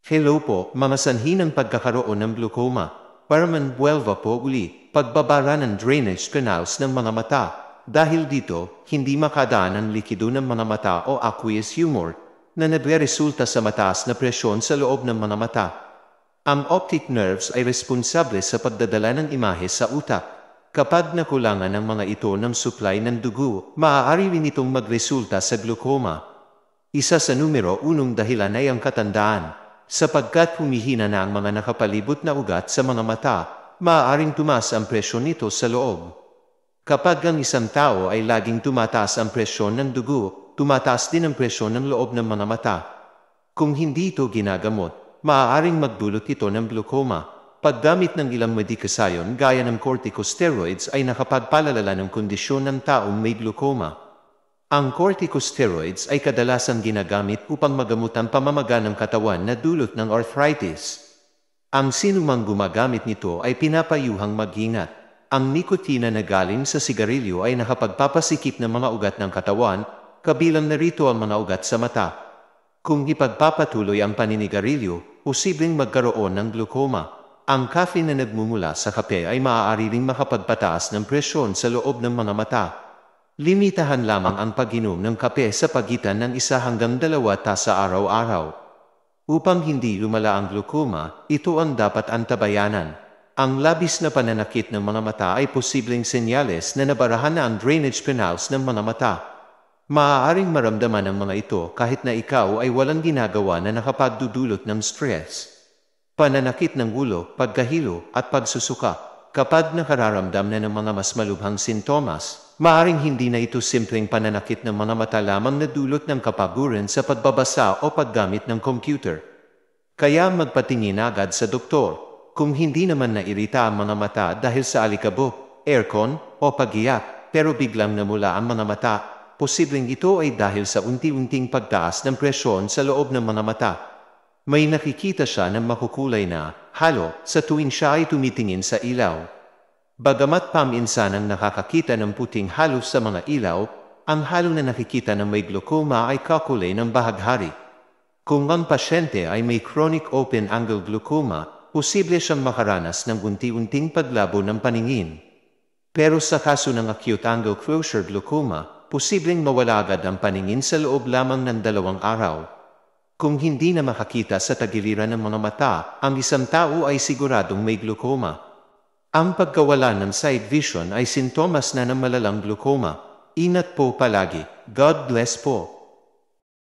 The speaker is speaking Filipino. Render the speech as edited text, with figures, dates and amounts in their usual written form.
Hello po, mga sanhi ng pagkakaroon ng glaucoma. Paraman 12 po uli, pagbabara ng drainage canals ng mga mata. Dahil dito, hindi makadaan ang likido ng mga mata o aqueous humor na nagre-resulta sa mataas na presyon sa loob ng mga mata. Ang optic nerves ay responsable sa pagdadala ng imahe sa utak. Kapag nakulangan ng mga ito ng supply ng dugo, maaari rin itong magresulta sa glaucoma. Isa sa numero 1 dahilan ay ang katandaan. Sapagkat humihina na ang mga nakapalibot na ugat sa mga mata, maaaring tumaas ang presyon nito sa loob. Kapag ang isang tao ay laging tumataas ang presyon ng dugo, tumataas din ang presyon ng loob ng mga mata. Kung hindi ito ginagamot, maaaring magdulot ito ng glaucoma. Paggamit ng ilang medikasyon gaya ng corticosteroids ay nakapagpalala ng kondisyon ng taong may glaucoma. Ang corticosteroids ay kadalasang ginagamit upang magamot ang pamamaga ng katawan na dulot ng arthritis. Ang sinumang gumagamit nito ay pinapayuhang mag-ingat. Ang nikotina na galing sa sigarilyo ay nakapagpapasikip ng mga ugat ng katawan, kabilang na rito ang mga ugat sa mata. Kung ipagpapatuloy ang paninigarilyo, posibleng magkaroon ng glaucoma. Ang caffeine na nagmumula sa kape ay maaari ring makapagpataas ng presyon sa loob ng mga mata. Limitahan lamang ang pag-inom ng kape sa pagitan ng 1 hanggang 2 tasa araw-araw. Upang hindi lumala ang glaucoma, ito ang dapat antabayanan. Ang labis na pananakit ng mga mata ay posibleng senyales na nabarahan na ang drainage canals ng mga mata. Maaaring maramdaman ang mga ito kahit na ikaw ay walang ginagawa na nakapagdudulot ng stress. Pananakit ng ulo, pagkahilo, at pagsusuka. Kapag nakararamdam na ng mga mas malubhang sintomas, maaaring hindi na ito simpleng pananakit ng mga mata lamang na dulot ng kapaguran sa pagbabasa o paggamit ng computer. Kaya magpatingin agad sa doktor. Kung hindi naman nairita ang mga mata dahil sa alikabok, aircon, o pag-iyak, pero biglang namula ang mga mata, posibleng ito ay dahil sa unti-unting pagtaas ng presyon sa loob ng mga mata. May nakikita siya ng makukulay na halo sa tuwing siya ay tumitingin sa ilaw. Bagamat paminsanang nakakakita ng puting halo sa mga ilaw, ang halo na nakikita ng may glaucoma ay kakulay ng bahaghari. Kung ang pasyente ay may chronic open-angle glaucoma, posible siyang makaranas ng unti-unting paglabo ng paningin. Pero sa kaso ng acute angle closure glaucoma, posibleng mawala agad ang paningin sa loob lamang ng 2 araw. Kung hindi na makakita sa tagiliran ng mga mata, ang isang tao ay siguradong may glaucoma. Ang pagkawala ng sight vision ay sintomas na ng malalang glaucoma. Ingat po palagi. God bless po.